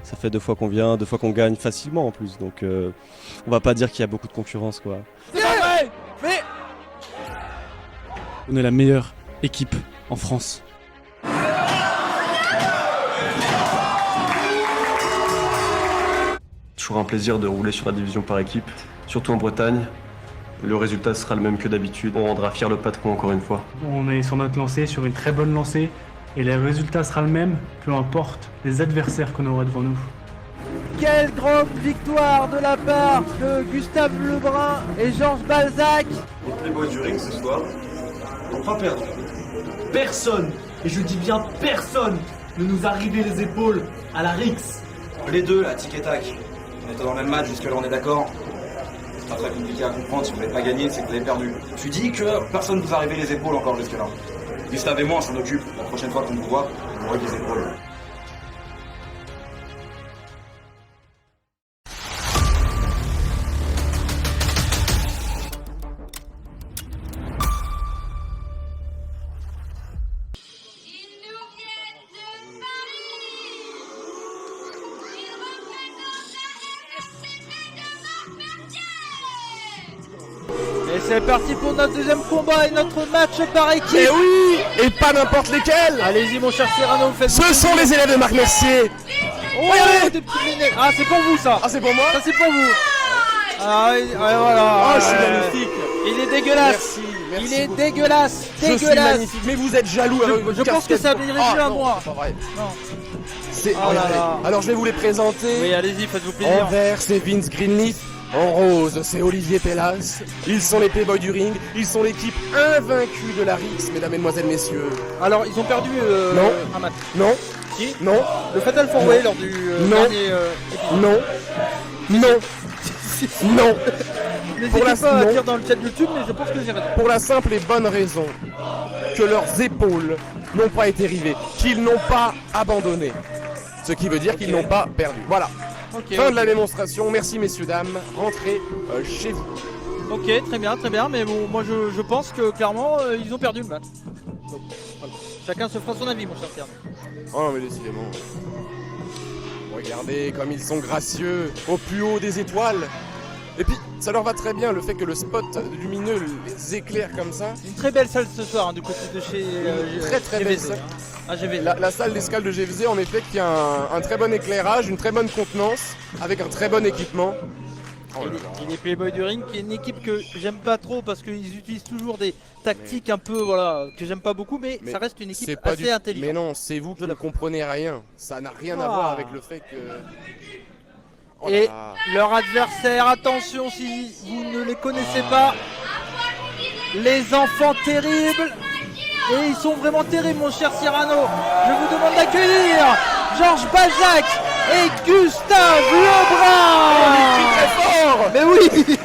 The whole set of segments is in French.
Ça fait 2 fois qu'on vient, 2 fois qu'on gagne facilement en plus. Donc on va pas dire qu'il y a beaucoup de concurrence quoi. Mais On est la meilleure équipe en France. Toujours un plaisir de rouler sur la division par équipe, surtout en Bretagne. Le résultat sera le même que d'habitude. On rendra fier le patron encore une fois. On est sur notre lancée, sur une très bonne lancée, et le résultat sera le même, peu importe les adversaires qu'on aura devant nous. quelle grande victoire de la part de Gustave Lebrun et Georges Balzac. Les Playboys du ring ce soir n'ont pas perdu. Personne, et je dis bien personne, ne nous a ridé les épaules à la Rix. Les deux là, tic et tac. On était dans le même match, jusque là on est d'accord. C'est pas très compliqué à comprendre, si vous n'avez pas gagné, c'est que vous avez perdu. Tu dis que personne ne vous a arrivé les épaules encore jusque là. Gustave et moi on s'en occupe, la prochaine fois qu'on vous voit, on vous les épaules. Et c'est parti pour notre deuxième combat et notre match par équipe. Et oui, et pas n'importe lesquels. Allez-y mon cher Cyrano, vous faites. Ce sont les élèves de Marc Mercier. Oh, des petites lunettes. Ah, c'est pour vous ça. Ah, c'est pour moi. Ça c'est pour vous. Ah oui, ouais, voilà. Oh, je suis magnifique. Il est dégueulasse. Merci Il est beaucoup. dégueulasse. Je suis Dégueulasse. magnifique. Mais vous êtes jaloux. Je pense que ça m'irait mieux à moi. C'est pas vrai. Non. C'est. Oh là là. Alors je vais vous les présenter. Oui, allez-y, faites-vous En plaisir. vert, c'est Vince Greenleaf. En rose, c'est Olivier Pellas. Ils sont les Playboys du ring. Ils sont l'équipe invaincue de la Rix, mesdames, mesdemoiselles, messieurs. Alors, ils ont perdu Non. un match. Non. Si. Non. Le Fatal 4-Way lors du Non. dernier épisode. Non. Non. Non. N'hésitez Pour la- pas à non. dire dans le chat YouTube, mais je pense que j'ai raison. Pour la simple et bonne raison que leurs épaules n'ont pas été rivées, qu'ils n'ont pas abandonné. Ce qui veut dire qu'ils n'ont pas perdu. Voilà. Ok, Fin ok. de la démonstration. Merci messieurs, dames. Rentrez chez vous. Ok, très bien, mais bon, moi je pense que clairement ils ont perdu le match. Donc, voilà. Chacun se fera son avis, mon cher Pierre. Oh mais décidément. Regardez comme ils sont gracieux, au plus haut des étoiles. Et puis, ça leur va très bien le fait que le spot lumineux les éclaire comme ça. Une très belle salle ce soir hein, du côté de chez Très très belle GVZ. salle. Ah, GVZ. La salle d'escale de GVZ, en effet, qui a un très bon éclairage, une très bonne contenance, avec un très bon équipement. Oh là là. Et les Playboys du ring, qui est une équipe que j'aime pas trop parce qu'ils utilisent toujours des tactiques un peu, voilà, que j'aime pas beaucoup, mais ça reste une équipe c'est pas assez intelligente. Mais non, c'est vous qui ne comprenez rien. Ça n'a rien à voir avec le fait que... Oh là Et là. leur adversaire, attention si vous ne les connaissez pas, les enfants terribles. Et ils sont vraiment terribles, mon cher Cyrano. Je vous demande d'accueillir Georges Balzac et Gustave Lebrun. Très fort. Mais oui,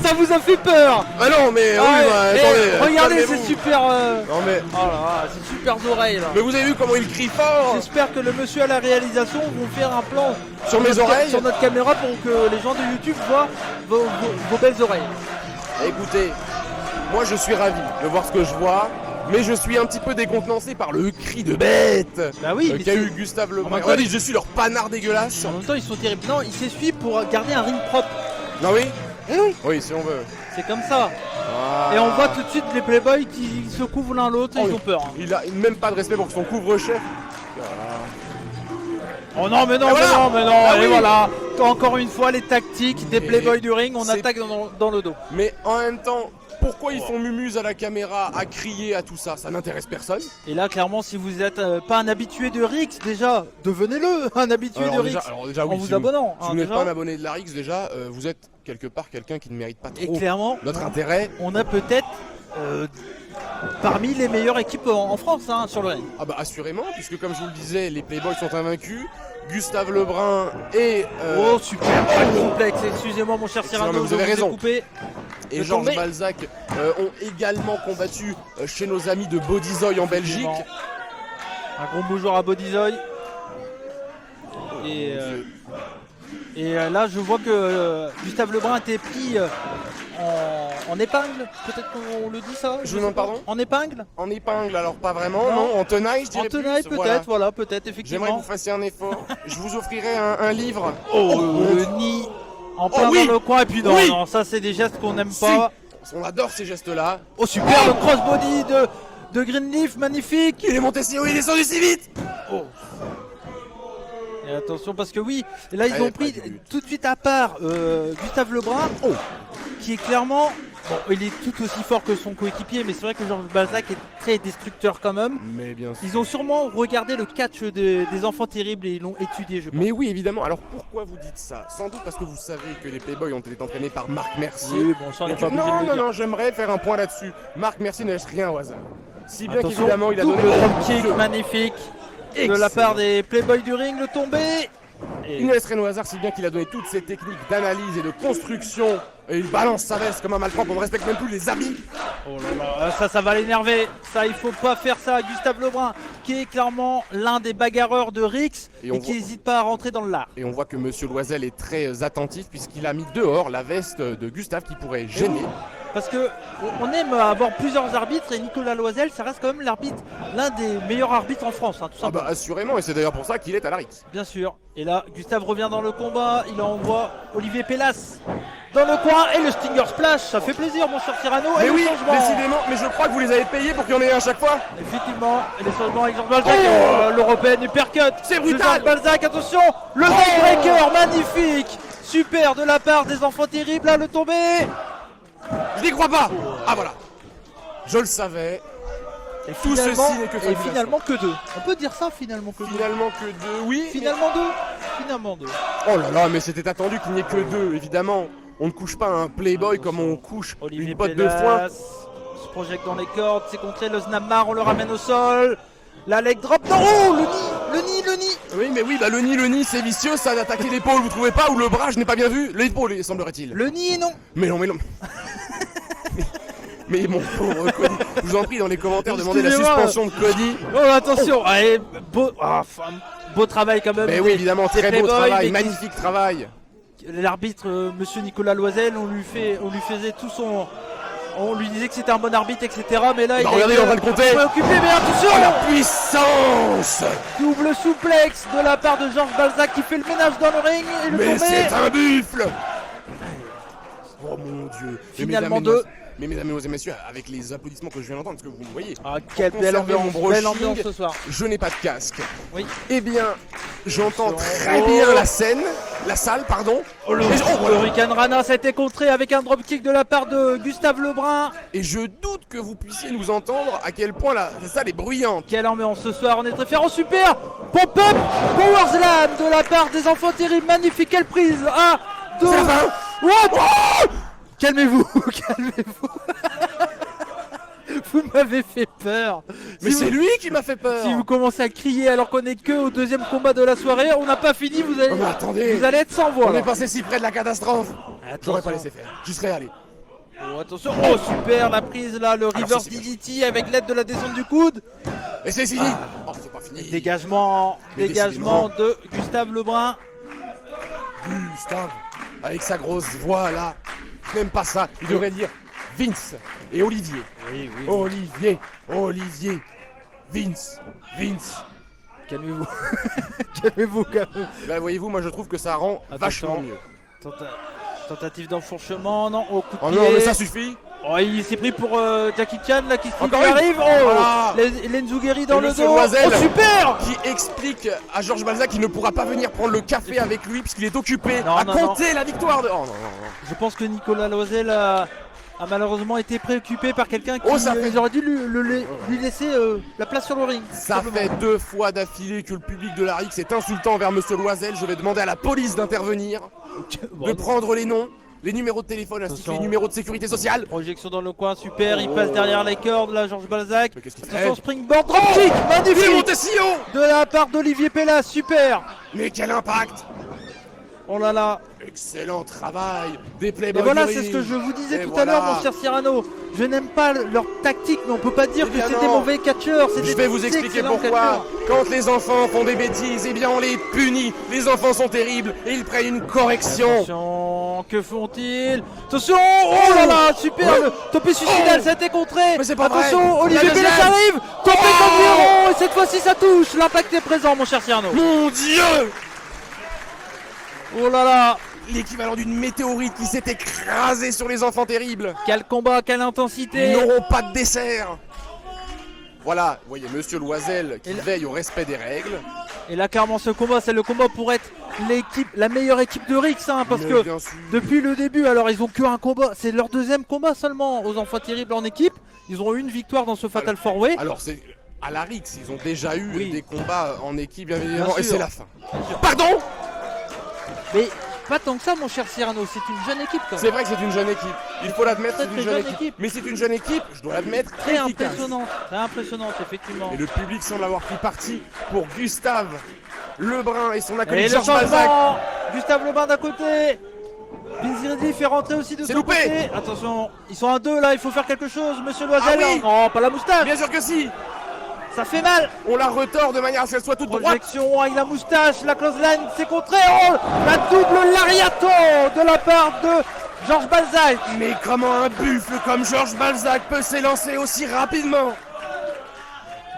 ça vous a fait peur. Ah non, mais oui, Ah ouais, bah, et attendez. regardez ces calmez-vous. super, Non mais... oh là là, ces super oreilles là. Mais vous avez vu comment il crie fort. J'espère que le monsieur à la réalisation vont faire un plan Sur mes notre oreilles. sur notre caméra pour que les gens de YouTube voient vos belles oreilles. Écoutez, moi je suis ravi de voir ce que je vois, mais je suis un petit peu décontenancé par le cri de bête Bah oui, mais qu'a c'est- eu Gustave En Lebrun. même temps, Regardez, je suis leur panard dégueulasse. En même temps, ils sont terribles. Non, ils s'essuient pour garder un ring propre. Non oui Eh oui, Oui, si on veut. c'est comme ça. Ah. Et on voit tout de suite les Playboys qui se couvrent l'un l'autre et Oh, ils ont peur. hein. Il a même pas de respect pour son couvre-chef. Oh non, mais non, Et mais voilà. non, mais non. Ah et oui. voilà. Encore une fois, les tactiques des Et Playboys du ring, on c'est- attaque dans le dos. Mais en même temps, pourquoi ils font mumuse à la caméra, à crier, à tout ça? Ça n'intéresse personne. Et là, clairement, si vous n'êtes pas un habitué de Rix, déjà, devenez-le, un habitué de Rix. alors déjà, en oui, vous si abonnant. Si hein, vous n'êtes déjà. pas un abonné de la Rix, déjà, vous êtes quelque part quelqu'un qui ne mérite pas Et trop clairement, notre intérêt. on a peut-être parmi les meilleures équipes en France hein, sur le ring. Ah bah assurément, puisque comme je vous le disais, les Playboys sont invaincus. Gustave Lebrun et, Oh super, pas de complexe, excusez-moi mon cher Excellent, Cyrano, mais vous je avez ai raison. coupé. et de Georges tomber. Balzac ont également combattu chez nos amis de Bodyzoy en Belgique. Un gros bonjour à Bodyzoy. Et là je vois que Gustave Lebrun a été pris en épingle. Peut-être qu'on le dit ça. Je vous demande pardon. En épingle. En épingle, alors pas vraiment, Non. non. En tenaille, je dirais En tenaille plus, peut-être, voilà. peut-être J'aimerais que effectivement. vous fassiez un effort. Je vous offrirai un livre. Le nid en plein oui. dans le coin et puis non, Oui. non, ça c'est des gestes qu'on n'aime Si. pas. On adore ces gestes-là. Oh super, le crossbody de Greenleaf, magnifique. Il est monté si haut, il est descendu si vite. Et attention parce que oui, et là ils Allez, ont pris pas du but. tout de suite à part Gustave Lebrun, qui est clairement, bon, il est tout aussi fort que son coéquipier, mais c'est vrai que Georges Balzac est très destructeur quand même. Mais bien sûr. Ils ont sûrement regardé le catch des enfants terribles et ils l'ont étudié, je pense. Mais oui, évidemment. Alors pourquoi vous dites ça? Sans doute parce que vous savez que les Playboys ont été entraînés par Marc Mercier. Oui, bon, ça on n'est pas obligé de Non, le non, dire. non, j'aimerais faire un point là-dessus. Marc Mercier ne laisse rien au hasard. Si bien Attention, qu'évidemment, il a donné double le dropkick jeu. magnifique de la Excellent. part des Playboys du ring, le tombé. Et Il ne laisse rien au hasard, si bien qu'il a donné toutes ses techniques d'analyse et de construction. Et il balance sa veste comme un malpropre, on ne respecte même plus les habits. oh là là, ça va l'énerver. Ça, il faut pas faire ça. Gustave Lebrun, qui est clairement l'un des bagarreurs de Rix Et et, on qui voit- n'hésite pas à rentrer dans le lard. Et on voit que Monsieur Loisel est très attentif puisqu'il a mis dehors la veste de Gustave qui pourrait gêner. Parce que on aime avoir plusieurs arbitres et Nicolas Loisel, ça reste quand même l'arbitre, l'un des meilleurs arbitres en France, hein, tout Ah simplement. bah assurément, et c'est d'ailleurs pour ça qu'il est à la Rix. Bien sûr. Et là, Gustave revient dans le combat. Il envoie Olivier Pélas dans le coin et le Stinger Splash. Ça fait plaisir, mon cher Cyrano. Et Mais le oui, changement. décidément, mais je crois que vous les avez payés pour qu'il y en ait un à chaque fois. Effectivement, et les changements avec Georges Balzac, l'européenne uppercut. C'est de brutal. Georges Balzac, attention, le breaker, magnifique. Super de la part des enfants terribles. Là, le tombé. Je n'y crois pas. Ah voilà. Je le savais. Et Tout ceci n'est que et fabulation. finalement que deux. On peut dire ça, finalement que deux. Finalement que deux, oui. Finalement deux. Finalement deux. Oh là là, mais c'était attendu qu'il n'y ait que deux, évidemment. On ne couche pas un Playboy comme on couche Olivier une botte de foin. Pélas se projette dans les cordes, c'est contré le Snapmar, on le ramène au sol. La leg drop, non, oh, le nid. Oui, bah le nid, c'est vicieux, ça d'attaquer l'épaule, vous trouvez pas? Ou le bras, je n'ai pas bien vu. L'épaule, semblerait-il. Le nid, non. Mais non. mais mon pauvre Cody, je vous en prie dans les commentaires, demandez la Excusez-moi. suspension de Cody. Oh, attention, allez, beau travail quand même. Mais oui, évidemment, très beau Playboy, travail, mais magnifique travail. l'arbitre, monsieur Nicolas Loisel, on lui faisait tout son. On lui disait que c'était un bon arbitre, etc. Mais là, Bah, regardez, il est en train de compter. préoccupé, mais attention, Oh la puissance! double souplex de la part de Georges Balzac qui fait le ménage dans le ring et le Mais tombé. c'est un buffle! Oh mon dieu! Finalement mesdames, deux. Mais mesdames et messieurs, avec les applaudissements que je viens d'entendre, parce que vous me voyez, Ah, quelle Pour belle conserver mon ambiance, belle brushing. ambiance ce soir. je n'ai pas de casque. Oui. Eh bien, j'entends Attention. très bien la salle, pardon. Oh, le Et je- oh, voilà. Hurricane Rana, ça a été contré avec un dropkick de la part de Gustave Lebrun. Et je doute que vous puissiez nous entendre à quel point la salle est bruyante. Quelle ambiance ce soir, on est très fiers. Oh super, pop-up, power slam de la part des enfants terribles, magnifique, quelle prise. 1, 2, C'est la fin. what? Calmez-vous, calmez-vous. Vous m'avez fait peur. Mais Si c'est vous- lui qui m'a fait peur. Si vous commencez à crier alors qu'on est que au deuxième combat de la soirée, on n'a pas fini, vous allez, Oh, mais attendez. vous allez être sans voix. On là. est passé si près de la catastrophe. J'aurais pas Attention. laissé faire. J'y serais allé. Oh, attention, oh super la prise là, le reverse c'est DDT avec l'aide de la descente du coude. Et c'est fini. Oh, c'est pas fini. Dégagement Mais de Gustave Lebrun. Gustave, avec sa grosse voix là. Je n'aime pas ça. Il devrait dire Vince et Olivier. Oui, Olivier. Vince. Calmez-vous. Calmez-vous, calmez-vous. Là, voyez-vous, moi je trouve que ça rend Attention. vachement mieux. Tentative d'enfourchement, non, au coup de Oh pied. non, mais ça suffit. Oh, il s'est pris pour Jackie Chan là qui Encore lui une. arrive. Oh, Voilà. Lenzugeri dans Et le Monsieur dos. Loisel. Oh super. Qui explique à Georges Balzac qu'il ne pourra pas venir prendre le café avec lui puisqu'il est occupé Non, à non, compter la victoire de. Oh non. Je pense que Nicolas Loisel a malheureusement été préoccupé par quelqu'un qui Oh, ça fait- ils auraient dû lui laisser la place sur le ring. Ça fait 2 fois d'affilée que le public de la Rix est insultant envers Monsieur Loisel. Je vais demander à la police d'intervenir, Bon, de prendre les noms, les numéros de téléphone ainsi que Attention. les numéros de sécurité sociale. projection dans le coin, super, il passe derrière les cordes là, Georges Balzac. Mais qu'est-ce qu'il Attention, fait? springboard, dropkick, Il est magnifique monté si haut. de la part d'Olivier Pélas, super. Mais quel impact! Oh là là. Excellent travail des Et Playboy. voilà, du c'est ce que ring. je vous disais Et tout voilà. à l'heure, mon cher Cyrano. Je n'aime pas leur tactique, mais on peut pas dire Eh que bien c'est des non. mauvais catcheurs. C'est Je des vais vous expliquer excellents pourquoi. catcheurs. Quand les enfants font des bêtises, eh bien on les punit. Les enfants sont terribles et ils prennent une correction. Attention, que font-ils? Attention, oh là là, super, le topé suicidal, ça a été contré. Mais c'est pas Attention, vrai. Olivier La Pérez deuxième. arrive, topé comme Véron, et cette fois-ci ça touche. L'impact est présent, mon cher Cyrano. Mon Dieu! Oh là là, L'équivalent d'une météorite qui s'est écrasée sur les enfants terribles. quel combat, quelle Ils intensité. n'auront pas de dessert. Voilà, vous voyez Monsieur Loisel qui Et là- veille au respect des règles. Et là, clairement, ce combat, c'est le combat pour être l'équipe, la meilleure équipe de Rix, hein, parce Mais que bien sûr. depuis le début, alors ils ont que un combat, c'est leur deuxième combat seulement aux enfants terribles en équipe. Ils ont eu une victoire dans ce Fatal 4-Way. Alors c'est à la Rix, ils ont déjà eu Oui. des combats en équipe bien évidemment Bien et sûr. c'est la fin. Pardon? Mais pas tant que ça, mon cher Cyrano, c'est une jeune équipe quand même. C'est vrai que c'est une jeune équipe. Il faut l'admettre, Très, c'est une très jeune jeune équipe. équipe. Mais c'est une jeune équipe, je dois l'admettre, Très efficace. impressionnante, effectivement. Et le public semble avoir pris parti pour Gustave Lebrun et son Et acolyte le Georges Balzac. changement, Gustave Lebrun d'un côté, Vince Gridley fait rentrer aussi de C'est son loupé. côté. Attention, ils sont à deux là, il faut faire quelque chose, monsieur Loisel. Ah oui. Non, pas la moustache, Bien sûr que si. ça fait mal. On la retord de manière à ce qu'elle soit toute droite. Projection avec la moustache, la close line s'est contrée. Oh, la double lariato de la part de Georges Balzac. Mais comment un buffle comme Georges Balzac peut s'élancer aussi rapidement?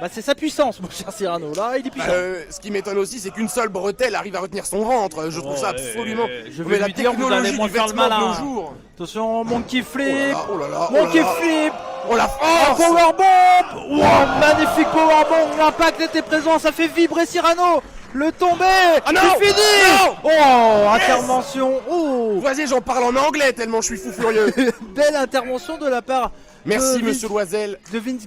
Bah c'est sa puissance, mon cher Cyrano. Là, il est puissant. Ce qui m'étonne aussi, c'est qu'une seule bretelle arrive à retenir son ventre. Je trouve ça absolument. je Mais vais la lui dire, vous technologie allez moins du faire le vêtement de malin. nos jours. Attention, monkey Oh flip, là là, oh là là, oh là monkey là. flip. Oh la Un force! powerbomb. Wow, magnifique powerbomb. L'impact était présent, ça fait vibrer Cyrano. Le tombé, Ah non. c'est fini. Non. Oh, intervention. Oh, Vas-y, j'en parle en anglais tellement je suis fou furieux. belle intervention de la part Merci de Monsieur Loisel. de Vince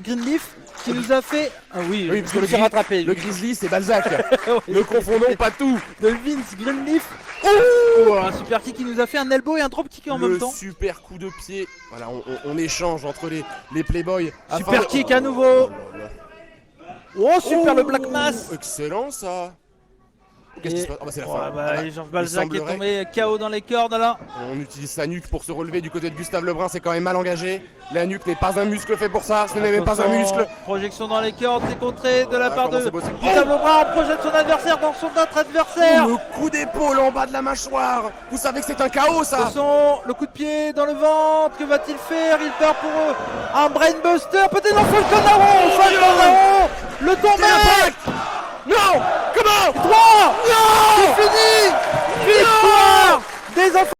Greenleaf qui nous a fait. Ah oui, Oui, parce que je me suis rattrapé. le Grizzly, c'est Balzac. Oui. Ne confondons pas tout. De Vince Greenleaf. Oh, un super kick qui nous a fait un elbow et un drop kick en Le même temps. super coup de pied. Voilà, on échange entre les Playboys. afin Super de- kick à nouveau. Oh, super le Black Mass. Excellent ça. Qu'est-ce qui se passe? Ah bah c'est la Oh, fin. bah, Voilà. et Georges Balzac est semblerait- tombé KO dans les cordes là. On utilise sa nuque pour se relever du côté de Gustave Lebrun, c'est quand même mal engagé. La nuque n'est pas un muscle fait pour ça, ce n'est même pas un Attention, muscle. Projection dans les cordes, c'est contré de la Ah, part comment de c'est possible? Gustave Lebrun. On projette son adversaire dans son autre adversaire. Le coup d'épaule en bas de la mâchoire. Vous savez que c'est un chaos ça. Attention, le coup de pied dans le ventre, que va-t-il faire? Il part pour eux. Un brainbuster, peut-être dans Falcon Arrow. Falcon Arrow, le tombé. L'impact. Non. Comment? 3. C'est fini. Victoire des enfants.